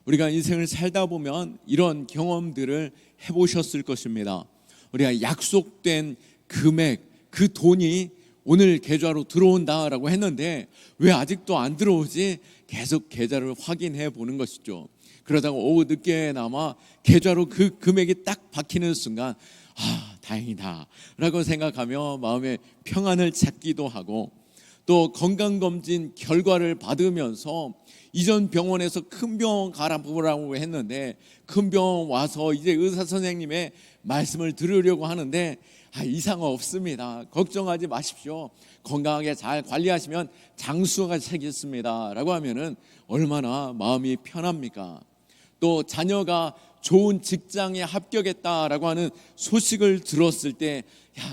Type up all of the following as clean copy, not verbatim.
우리가 인생을 살다 보면 이런 경험들을 해보셨을 것입니다. 우리가 약속된 금액, 그 돈이 오늘 계좌로 들어온다라고 했는데 왜 아직도 안 들어오지? 계속 계좌를 확인해 보는 것이죠. 그러다가 오후 늦게나마 계좌로 그 금액이 딱 박히는 순간 다행이다 라고 생각하며 마음의 평안을 찾기도 하고, 또 건강검진 결과를 받으면서 이전 병원에서 큰 병원 가라보라고 했는데 큰 병원 와서 이제 의사 선생님의 말씀을 들으려고 하는데 이상 없습니다. 걱정하지 마십시오. 건강하게 잘 관리하시면 장수가 책임있습니다 라고 하면은 얼마나 마음이 편합니까? 또 자녀가 좋은 직장에 합격했다라고 하는 소식을 들었을 때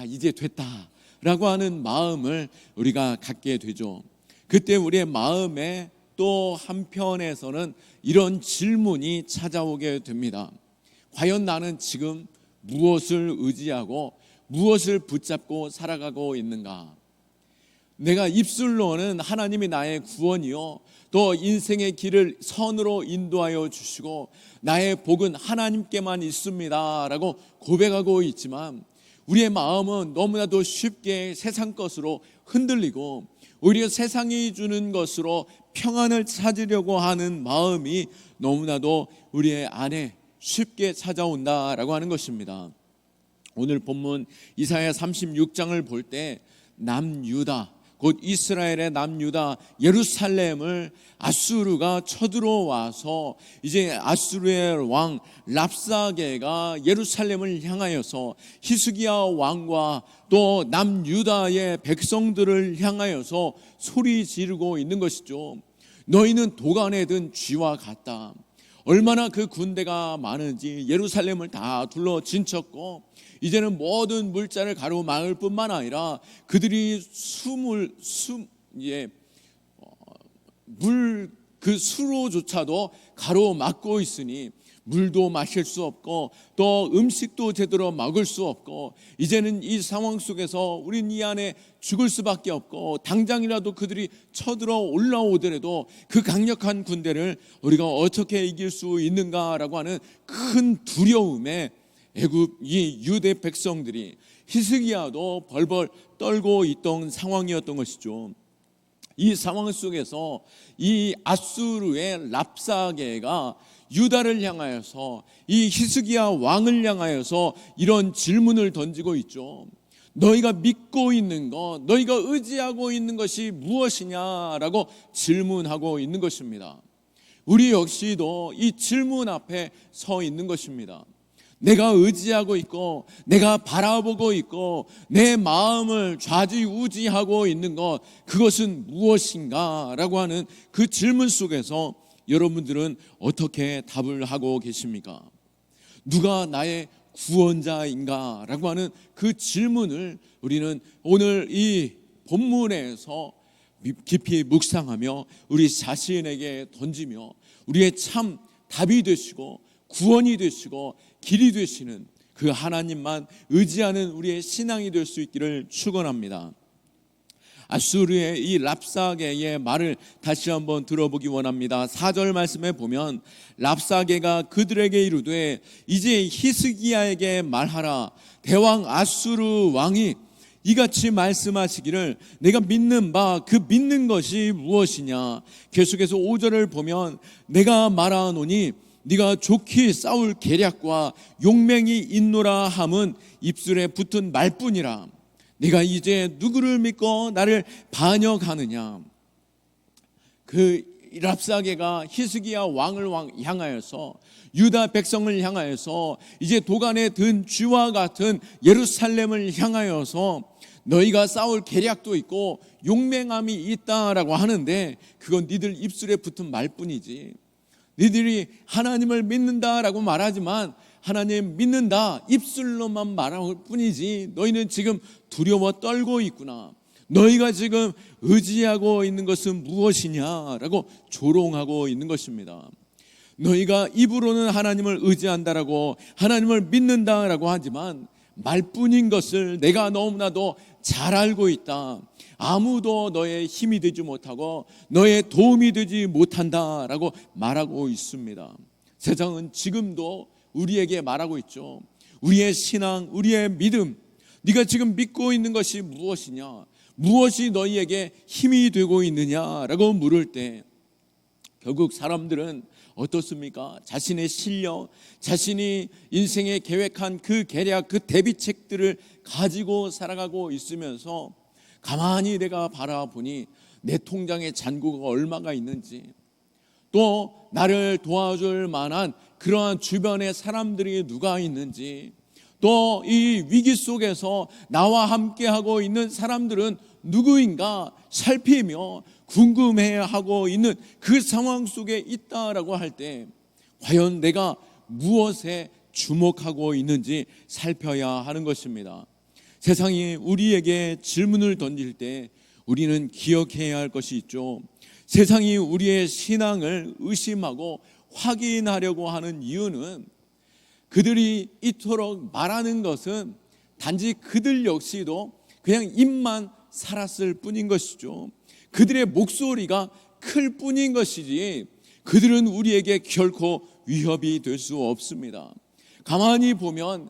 이제 됐다 라고 하는 마음을 우리가 갖게 되죠. 그때 우리의 마음에 또 한편에서는 이런 질문이 찾아오게 됩니다. 과연 나는 지금 무엇을 의지하고 무엇을 붙잡고 살아가고 있는가? 내가 입술로는 하나님이 나의 구원이요, 또 인생의 길을 선으로 인도하여 주시고 나의 복은 하나님께만 있습니다 라고 고백하고 있지만, 우리의 마음은 너무나도 쉽게 세상 것으로 흔들리고 오히려 세상이 주는 것으로 평안을 찾으려고 하는 마음이 너무나도 우리의 안에 쉽게 찾아온다라고 하는 것입니다. 오늘 본문 이사야 36장을 볼 때 남유다, 곧 이스라엘의 남유다 예루살렘을 아수르가 쳐들어와서 이제 아수르의 왕 랍사게가 예루살렘을 향하여서 히스기야 왕과 또 남유다의 백성들을 향하여서 소리 지르고 있는 것이죠. 너희는 도간에 든 쥐와 같다. 얼마나 그 군대가 많은지 예루살렘을 다 둘러 진쳤고 이제는 모든 물자를 가로막을 뿐만 아니라 그들이 물 그 수로조차도 가로막고 있으니 물도 마실 수 없고 또 음식도 제대로 먹을 수 없고, 이제는 이 상황 속에서 우린 이 안에 죽을 수밖에 없고, 당장이라도 그들이 쳐들어 올라오더라도 그 강력한 군대를 우리가 어떻게 이길 수 있는가라고 하는 큰 두려움에 애굽 이 유대 백성들이, 히스기야도 벌벌 떨고 있던 상황이었던 것이죠. 이 상황 속에서 이 아수르의 랍사게가 유다를 향하여서 이 히스기야 왕을 향하여서 이런 질문을 던지고 있죠. 너희가 믿고 있는 것, 너희가 의지하고 있는 것이 무엇이냐라고 질문하고 있는 것입니다. 우리 역시도 이 질문 앞에 서 있는 것입니다. 내가 의지하고 있고 내가 바라보고 있고 내 마음을 좌지우지하고 있는 것, 그것은 무엇인가 라고 하는 그 질문 속에서 여러분들은 어떻게 답을 하고 계십니까? 누가 나의 구원자인가 라고 하는 그 질문을 우리는 오늘 이 본문에서 깊이 묵상하며 우리 자신에게 던지며 우리의 참 답이 되시고 구원이 되시고 길이 되시는 그 하나님만 의지하는 우리의 신앙이 될 수 있기를 축원합니다. 아수르의 이 랍사게의 말을 다시 한번 들어보기 원합니다. 4절 말씀에 보면 랍사게가 그들에게 이르되 이제 히스기야에게 말하라. 대왕 아수르 왕이 이같이 말씀하시기를 내가 믿는 바 그 믿는 것이 무엇이냐. 계속해서 5절을 보면 내가 말하노니 네가 좋게 싸울 계략과 용맹이 있노라 함은 입술에 붙은 말뿐이라. 네가 이제 누구를 믿고 나를 반역하느냐. 그 랍사게가 히스기야 왕을 향하여서 유다 백성을 향하여서 이제 도간에 든 쥐와 같은 예루살렘을 향하여서 너희가 싸울 계략도 있고 용맹함이 있다라고 하는데 그건 니들 입술에 붙은 말뿐이지. 너희들이 하나님을 믿는다라고 말하지만 하나님 믿는다 입술로만 말할 뿐이지 너희는 지금 두려워 떨고 있구나. 너희가 지금 의지하고 있는 것은 무엇이냐라고 조롱하고 있는 것입니다. 너희가 입으로는 하나님을 의지한다라고 하나님을 믿는다라고 하지만 말뿐인 것을 내가 너무나도 잘 알고 있다. 아무도 너의 힘이 되지 못하고 너의 도움이 되지 못한다라고 말하고 있습니다. 세상은 지금도 우리에게 말하고 있죠. 우리의 신앙, 우리의 믿음, 네가 지금 믿고 있는 것이 무엇이냐, 무엇이 너희에게 힘이 되고 있느냐라고 물을 때 결국 사람들은 어떻습니까? 자신의 실력, 자신이 인생에 계획한 그 계략, 그 대비책들을 가지고 살아가고 있으면서 가만히 내가 바라보니 내 통장에 잔고가 얼마가 있는지, 또 나를 도와줄 만한 그러한 주변의 사람들이 누가 있는지, 또 이 위기 속에서 나와 함께하고 있는 사람들은 누구인가 살피며 궁금해하고 있는 그 상황 속에 있다라고 할 때 과연 내가 무엇에 주목하고 있는지 살펴야 하는 것입니다. 세상이 우리에게 질문을 던질 때 우리는 기억해야 할 것이 있죠. 세상이 우리의 신앙을 의심하고 확인하려고 하는 이유는 그들이 이토록 말하는 것은 단지 그들 역시도 그냥 입만 살았을 뿐인 것이죠. 그들의 목소리가 클 뿐인 것이지 그들은 우리에게 결코 위협이 될 수 없습니다. 가만히 보면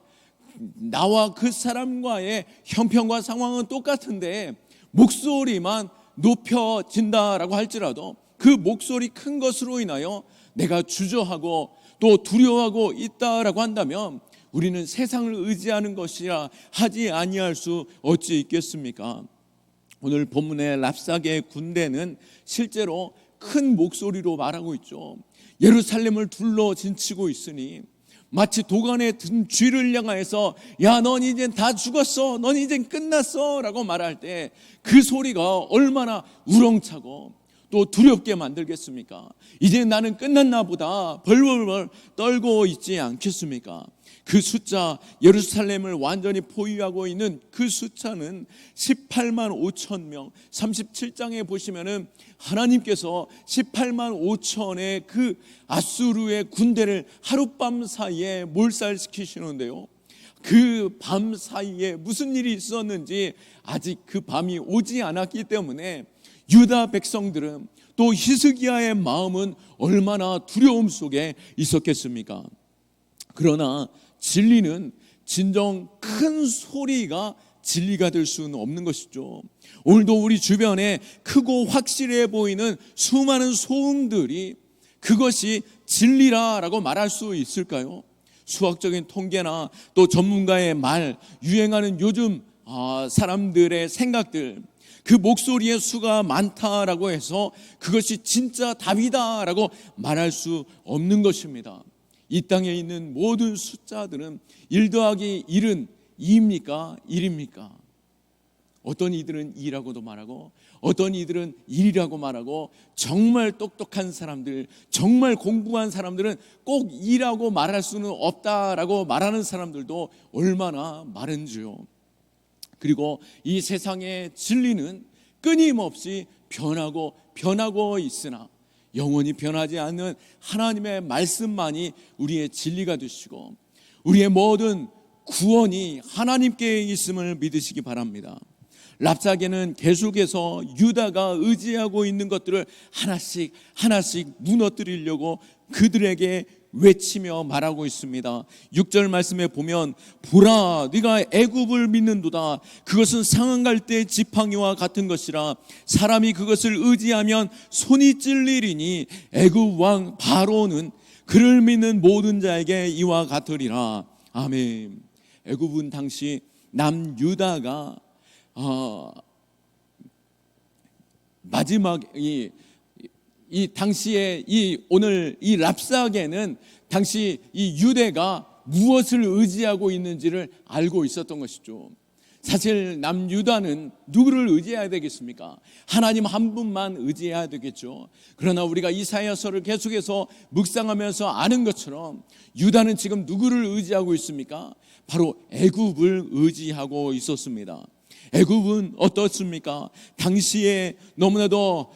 나와 그 사람과의 형편과 상황은 똑같은데 목소리만 높여진다라고 할지라도 그 목소리 큰 것으로 인하여 내가 주저하고 또 두려워하고 있다라고 한다면 우리는 세상을 의지하는 것이라 하지 아니할 수 어찌 있겠습니까? 오늘 본문의 랍사게의 군대는 실제로 큰 목소리로 말하고 있죠. 예루살렘을 둘러 진치고 있으니 마치 도간에 든 쥐를 향하여서 야, 넌 이제 다 죽었어, 넌 이제 끝났어 라고 말할 때 그 소리가 얼마나 우렁차고 또 두렵게 만들겠습니까? 이제 나는 끝났나 보다 벌벌벌 떨고 있지 않겠습니까? 그 숫자, 예루살렘을 완전히 포위하고 있는 그 숫자는 18만 5천 명. 37장에 보시면은 하나님께서 18만 5천의 그 아수르의 군대를 하룻밤 사이에 몰살시키시는데요, 그 밤 사이에 무슨 일이 있었는지 아직 그 밤이 오지 않았기 때문에 유다 백성들은 또 히스기야의 마음은 얼마나 두려움 속에 있었겠습니까? 그러나 진리는 진정 큰 소리가 진리가 될 수는 없는 것이죠. 오늘도 우리 주변에 크고 확실해 보이는 수많은 소음들이 그것이 진리라고 말할 수 있을까요? 수학적인 통계나 또 전문가의 말, 유행하는 요즘 사람들의 생각들, 그 목소리의 수가 많다라고 해서 그것이 진짜 답이다라고 말할 수 없는 것입니다. 이 땅에 있는 모든 숫자들은 1 더하기 1은 2입니까? 1입니까? 어떤 이들은 2라고도 말하고 어떤 이들은 1이라고 말하고 정말 똑똑한 사람들, 정말 공부한 사람들은 꼭 2라고 말할 수는 없다라고 말하는 사람들도 얼마나 많은지요. 그리고 이 세상의 진리는 끊임없이 변하고 있으나 영원히 변하지 않는 하나님의 말씀만이 우리의 진리가 되시고 우리의 모든 구원이 하나님께 있음을 믿으시기 바랍니다. 랍사게는 계속해서 유다가 의지하고 있는 것들을 하나씩 무너뜨리려고 그들에게 외치며 말하고 있습니다. 6절 말씀에 보면 보라, 네가 애굽을 믿는도다. 그것은 상한 갈대의 지팡이와 같은 것이라. 사람이 그것을 의지하면 손이 찔리리니 애굽 왕 바로는 그를 믿는 모든 자에게 이와 같으리라. 아멘. 애굽은 당시 남유다가 마지막 이 당시에 오늘 이 랍사게는 당시 이 유대가 무엇을 의지하고 있는지를 알고 있었던 것이죠. 사실 남유다는 누구를 의지해야 되겠습니까? 하나님 한 분만 의지해야 되겠죠. 그러나 우리가 이사야서를 계속해서 묵상하면서 아는 것처럼 유다는 지금 누구를 의지하고 있습니까? 바로 애굽을 의지하고 있었습니다. 애굽은 어떻습니까? 당시에 너무나도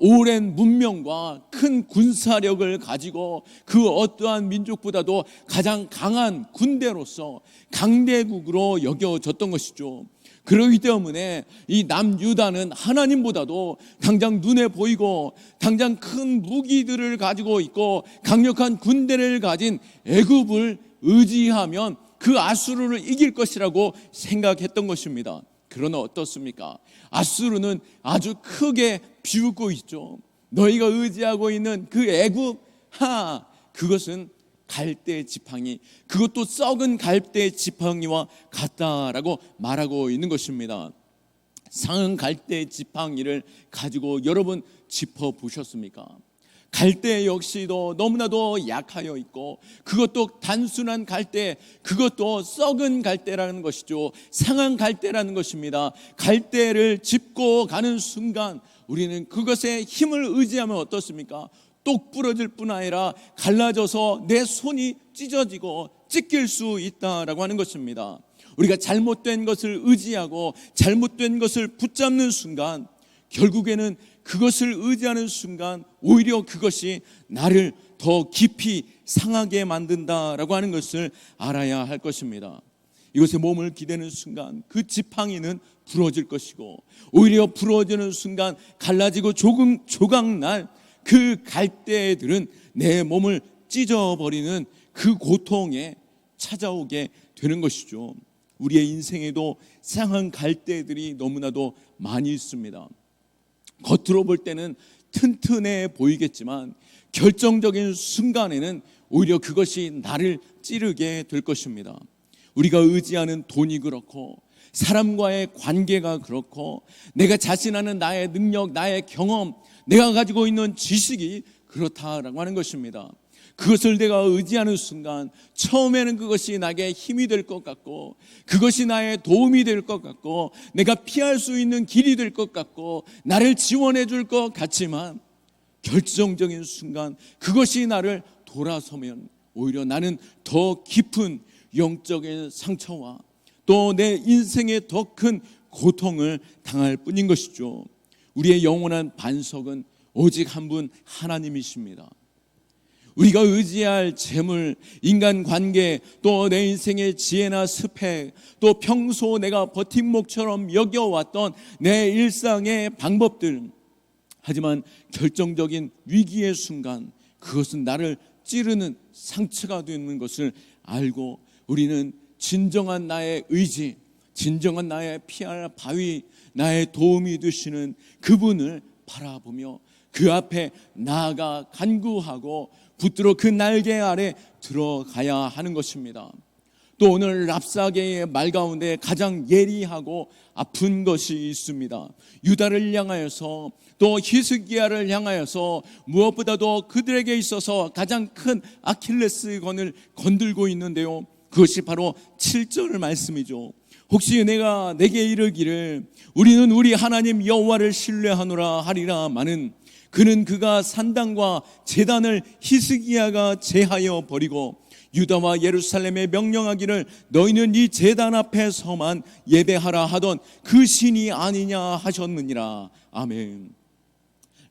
오랜 문명과 큰 군사력을 가지고 그 어떠한 민족보다도 가장 강한 군대로서 강대국으로 여겨졌던 것이죠. 그러기 때문에 이 남유다는 하나님보다도 당장 눈에 보이고 당장 큰 무기들을 가지고 있고 강력한 군대를 가진 애굽을 의지하면 그 아수르를 이길 것이라고 생각했던 것입니다. 그러나 어떻습니까? 아수르는 아주 크게 비웃고 있죠. 너희가 의지하고 있는 그 애굽, 그것은 갈대 지팡이, 그것도 썩은 갈대 지팡이와 같다라고 말하고 있는 것입니다. 상은 갈대 지팡이를 가지고 여러분 짚어보셨습니까? 갈대 역시도 너무나도 약하여 있고 그것도 단순한 갈대, 그것도 썩은 갈대라는 것이죠. 상한 갈대라는 것입니다. 갈대를 짚고 가는 순간 우리는 그것에 힘을 의지하면 어떻습니까? 똑 부러질 뿐 아니라 갈라져서 내 손이 찢어지고 찢길 수 있다라고 하는 것입니다. 우리가 잘못된 것을 의지하고 잘못된 것을 붙잡는 순간 결국에는 그것을 의지하는 순간 오히려 그것이 나를 더 깊이 상하게 만든다라고 하는 것을 알아야 할 것입니다. 이것에 몸을 기대는 순간 그 지팡이는 부러질 것이고 오히려 부러지는 순간 갈라지고 조각날 그 갈대들은 내 몸을 찢어버리는 그 고통에 찾아오게 되는 것이죠. 우리의 인생에도 상한 갈대들이 너무나도 많이 있습니다. 겉으로 볼 때는 튼튼해 보이겠지만 결정적인 순간에는 오히려 그것이 나를 찌르게 될 것입니다. 우리가 의지하는 돈이 그렇고 사람과의 관계가 그렇고 내가 자신하는 나의 능력, 나의 경험, 내가 가지고 있는 지식이 그렇다라고 하는 것입니다. 그것을 내가 의지하는 순간 처음에는 그것이 나에게 힘이 될 것 같고 그것이 나의 도움이 될 것 같고 내가 피할 수 있는 길이 될 것 같고 나를 지원해 줄 것 같지만 결정적인 순간 그것이 나를 돌아서면 오히려 나는 더 깊은 영적인 상처와 또 내 인생에 더 큰 고통을 당할 뿐인 것이죠. 우리의 영원한 반석은 오직 한 분 하나님이십니다. 우리가 의지할 재물, 인간관계, 또 내 인생의 지혜나 스펙, 또 평소 내가 버팀목처럼 여겨왔던 내 일상의 방법들, 하지만 결정적인 위기의 순간 그것은 나를 찌르는 상처가 되는 것을 알고 우리는 진정한 나의 의지, 진정한 나의 피할 바위, 나의 도움이 되시는 그분을 바라보며 그 앞에 나아가 간구하고 붙들어 그 날개 아래 들어가야 하는 것입니다. 또 오늘 랍사게의 말 가운데 가장 예리하고 아픈 것이 있습니다. 유다를 향하여서 또 히스기야를 향하여서 무엇보다도 그들에게 있어서 가장 큰 아킬레스건을 건들고 있는데요, 그것이 바로 7절 말씀이죠. 혹시 내가 내게 이르기를 우리는 우리 하나님 여호와를 신뢰하노라 하리라마는 그는 그가 산당과 제단을 히스기야가 제하여 버리고 유다와 예루살렘에 명령하기를 너희는 이 제단 앞에서만 예배하라 하던 그 신이 아니냐 하셨느니라. 아멘.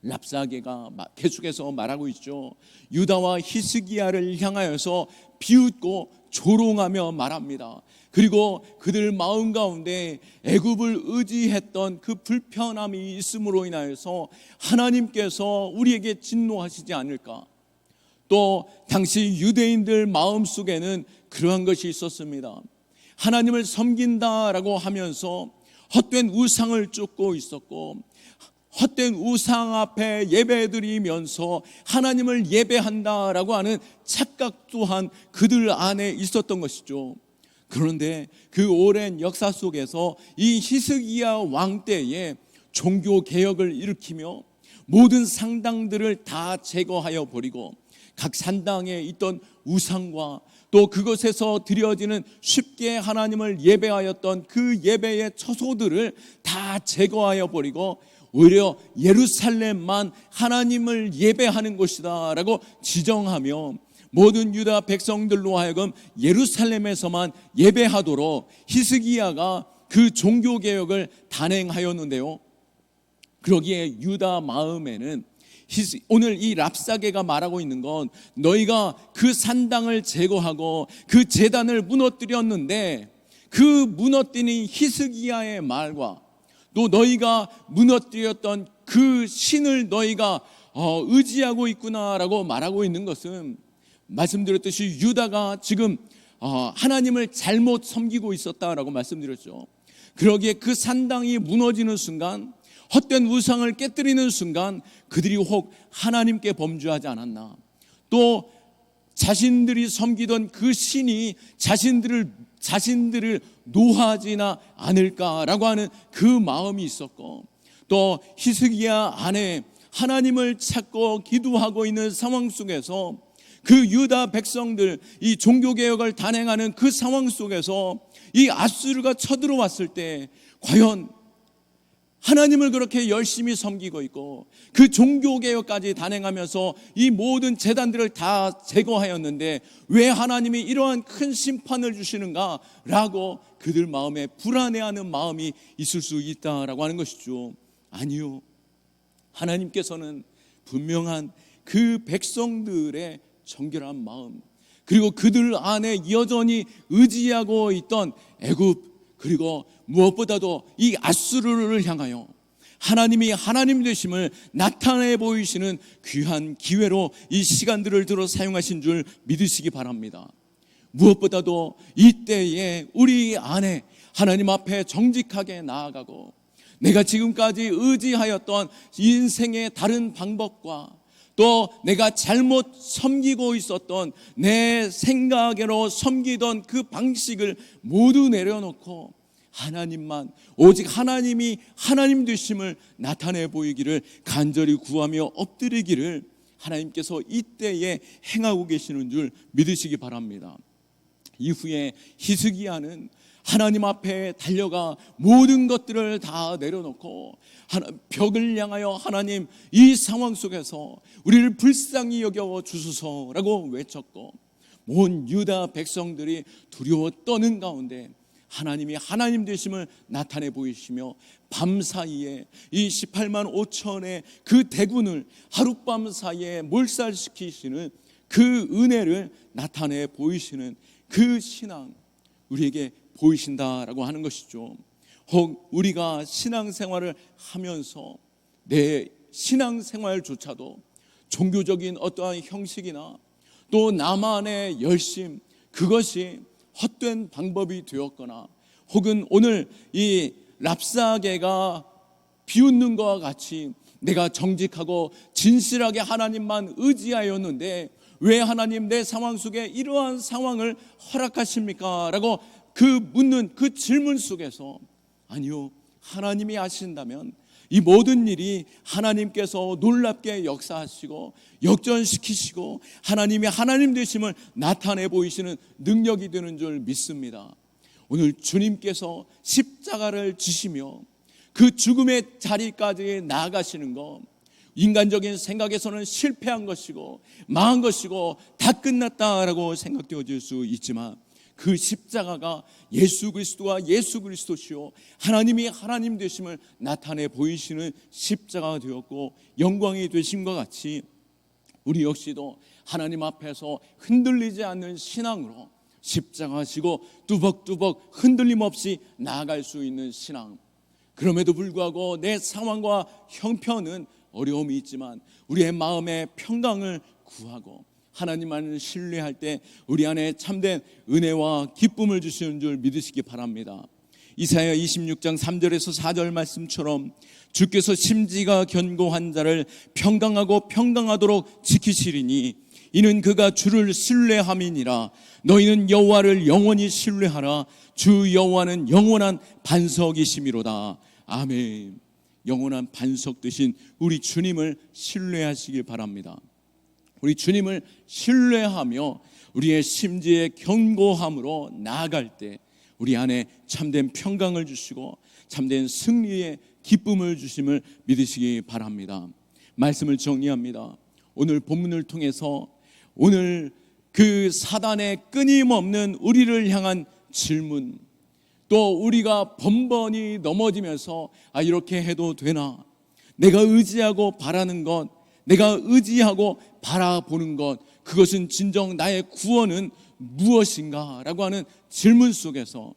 랍사게가 계속해서 말하고 있죠. 유다와 히스기야를 향하여서 비웃고 조롱하며 말합니다. 그리고 그들 마음 가운데 애굽을 의지했던 그 불편함이 있음으로 인하여서 하나님께서 우리에게 진노하시지 않을까. 또 당시 유대인들 마음속에는 그러한 것이 있었습니다. 하나님을 섬긴다라고 하면서 헛된 우상을 쫓고 있었고 헛된 우상 앞에 예배드리면서 하나님을 예배한다라고 하는 착각 또한 그들 안에 있었던 것이죠. 그런데 그 오랜 역사 속에서 이 히스기야 왕 때에 종교 개혁을 일으키며 모든 상당들을 다 제거하여 버리고 각 산당에 있던 우상과 또 그것에서 드려지는 쉽게 하나님을 예배하였던 그 예배의 처소들을 다 제거하여 버리고 오히려 예루살렘만 하나님을 예배하는 곳이다 라고 지정하며 모든 유다 백성들로 하여금 예루살렘에서만 예배하도록 히스기야가 그 종교개혁을 단행하였는데요, 그러기에 유다 마음에는 오늘 이 랍사게가 말하고 있는 건 너희가 그 산당을 제거하고 그 제단을 무너뜨렸는데 그 무너뜨린 히스기야의 말과 또 너희가 무너뜨렸던 그 신을 너희가 의지하고 있구나라고 말하고 있는 것은, 말씀드렸듯이 유다가 지금 하나님을 잘못 섬기고 있었다라고 말씀드렸죠. 그러기에 그 산당이 무너지는 순간, 헛된 우상을 깨뜨리는 순간 그들이 혹 하나님께 범죄하지 않았나, 또 자신들이 섬기던 그 신이 자신들을 노하지나 않을까라고 하는 그 마음이 있었고, 또 히스기야 안에 하나님을 찾고 기도하고 있는 상황 속에서 그 유다 백성들, 이 종교개혁을 단행하는 그 상황 속에서 이 아수르가 쳐들어왔을 때 과연 하나님을 그렇게 열심히 섬기고 있고 그 종교개혁까지 단행하면서 이 모든 제단들을 다 제거하였는데 왜 하나님이 이러한 큰 심판을 주시는가 라고 그들 마음에 불안해하는 마음이 있을 수 있다라고 하는 것이죠. 아니요, 하나님께서는 분명한 그 백성들의 정결한 마음, 그리고 그들 안에 여전히 의지하고 있던 애굽, 그리고 무엇보다도 이 아수르를 향하여 하나님이 하나님 되심을 나타내 보이시는 귀한 기회로 이 시간들을 들어 사용하신 줄 믿으시기 바랍니다. 무엇보다도 이때에 우리 안에 하나님 앞에 정직하게 나아가고 내가 지금까지 의지하였던 인생의 다른 방법과 또 내가 잘못 섬기고 있었던 내 생각으로 섬기던 그 방식을 모두 내려놓고 하나님만, 오직 하나님이 하나님 되심을 나타내 보이기를 간절히 구하며 엎드리기를 하나님께서 이때에 행하고 계시는 줄 믿으시기 바랍니다. 이후에 히스기야는 하나님 앞에 달려가 모든 것들을 다 내려놓고 벽을 향하여 하나님, 이 상황 속에서 우리를 불쌍히 여겨 주소서라고 외쳤고, 온 유다 백성들이 두려워 떠는 가운데 하나님이 하나님 되심을 나타내 보이시며 밤사이에 이 18만 5천의 그 대군을 하룻밤 사이에 몰살시키시는 그 은혜를 나타내 보이시는 그 신앙, 우리에게 보이신다라고 하는 것이죠. 혹 우리가 신앙생활을 하면서 내 신앙생활조차도 종교적인 어떠한 형식이나 또 나만의 열심, 그것이 헛된 방법이 되었거나, 혹은 오늘 이 랍사개가 비웃는 것과 같이 내가 정직하고 진실하게 하나님만 의지하였는데 왜 하나님 내 상황 속에 이러한 상황을 허락하십니까? 라고 그 묻는 그 질문 속에서, 아니요, 하나님이 하신다면 이 모든 일이 하나님께서 놀랍게 역사하시고 역전시키시고 하나님이 하나님 되심을 나타내 보이시는 능력이 되는 줄 믿습니다. 오늘 주님께서 십자가를 지시며 그 죽음의 자리까지 나아가시는 것, 인간적인 생각에서는 실패한 것이고 망한 것이고 다 끝났다라고 생각되어질 수 있지만, 그 십자가가 예수 그리스도와 예수 그리스도시요 하나님이 하나님 되심을 나타내 보이시는 십자가가 되었고 영광이 되심과 같이 우리 역시도 하나님 앞에서 흔들리지 않는 신앙으로 십자가 지고 뚜벅뚜벅 흔들림 없이 나아갈 수 있는 신앙, 그럼에도 불구하고 내 상황과 형편은 어려움이 있지만 우리의 마음의 평강을 구하고 하나님만을 신뢰할 때 우리 안에 참된 은혜와 기쁨을 주시는 줄 믿으시기 바랍니다. 이사야 26장 3절에서 4절 말씀처럼 주께서 심지가 견고한 자를 평강하고 평강하도록 지키시리니 이는 그가 주를 신뢰함이니라. 너희는 여호와를 영원히 신뢰하라. 주 여호와는 영원한 반석이시미로다. 아멘. 영원한 반석 되신 우리 주님을 신뢰하시길 바랍니다. 우리 주님을 신뢰하며 우리의 심지의 견고함으로 나아갈 때 우리 안에 참된 평강을 주시고 참된 승리의 기쁨을 주심을 믿으시기 바랍니다. 말씀을 정리합니다. 오늘 본문을 통해서 오늘 그 사단의 끊임없는 우리를 향한 질문, 또 우리가 번번이 넘어지면서 이렇게 해도 되나, 내가 의지하고 바라는 것, 내가 의지하고 바라보는 것, 그것은 진정 나의 구원은 무엇인가? 라고 하는 질문 속에서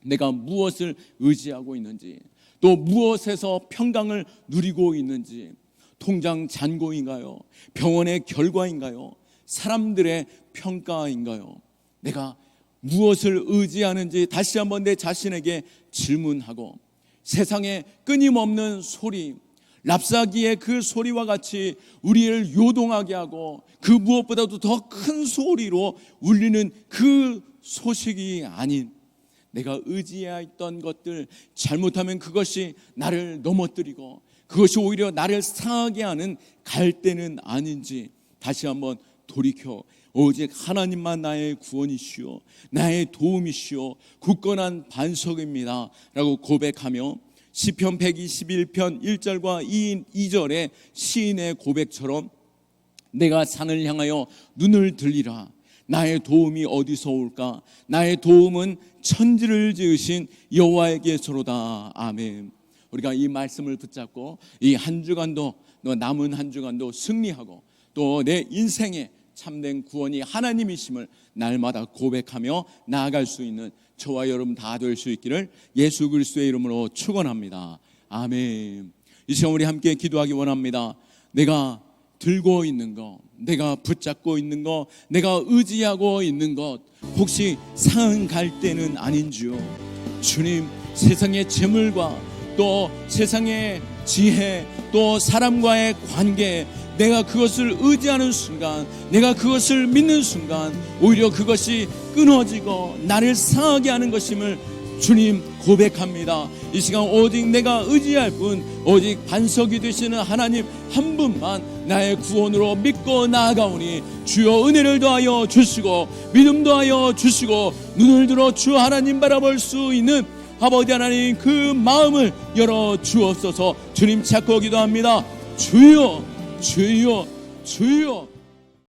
내가 무엇을 의지하고 있는지, 또 무엇에서 평강을 누리고 있는지, 통장 잔고인가요? 병원의 결과인가요? 사람들의 평가인가요? 내가 무엇을 의지하는지 다시 한번 내 자신에게 질문하고, 세상의 끊임없는 소리, 랍사기의 그 소리와 같이 우리를 요동하게 하고 그 무엇보다도 더 큰 소리로 울리는 그 소식이 아닌, 내가 의지해야 했던 것들, 잘못하면 그것이 나를 넘어뜨리고 그것이 오히려 나를 상하게 하는 갈대는 아닌지 다시 한번 돌이켜 오직 하나님만 나의 구원이시오, 나의 도움이시오, 굳건한 반석입니다 라고 고백하며 시편 121편 1절과 2절의 시인의 고백처럼 내가 산을 향하여 눈을 들리라. 나의 도움이 어디서 올까? 나의 도움은 천지를 지으신 여호와에게서로다. 아멘. 우리가 이 말씀을 붙잡고 이 한 주간도, 남은 한 주간도 승리하고 또 내 인생에 참된 구원이 하나님이심을 날마다 고백하며 나아갈 수 있는 저와 여러분 다 될 수 있기를 예수 그리스도의 이름으로 축원합니다. 아멘. 이 시간 우리 함께 기도하기 원합니다. 내가 들고 있는 것, 내가 붙잡고 있는 것, 내가 의지하고 있는 것 혹시 상한 갈대는 아닌지요? 주님, 세상의 재물과 또 세상의 지혜, 또 사람과의 관계, 내가 그것을 의지하는 순간, 내가 그것을 믿는 순간 오히려 그것이 끊어지고 나를 상하게 하는 것임을 주님 고백합니다. 이 시간 오직 내가 의지할 분, 오직 반석이 되시는 하나님 한 분만 나의 구원으로 믿고 나아가오니 주여 은혜를 더하여 주시고 믿음 더하여 주시고 눈을 들어 주 하나님 바라볼 수 있는 아버지 하나님 그 마음을 열어 주옵소서. 주님 찾고 기도합니다. 주여, 주여, 주여.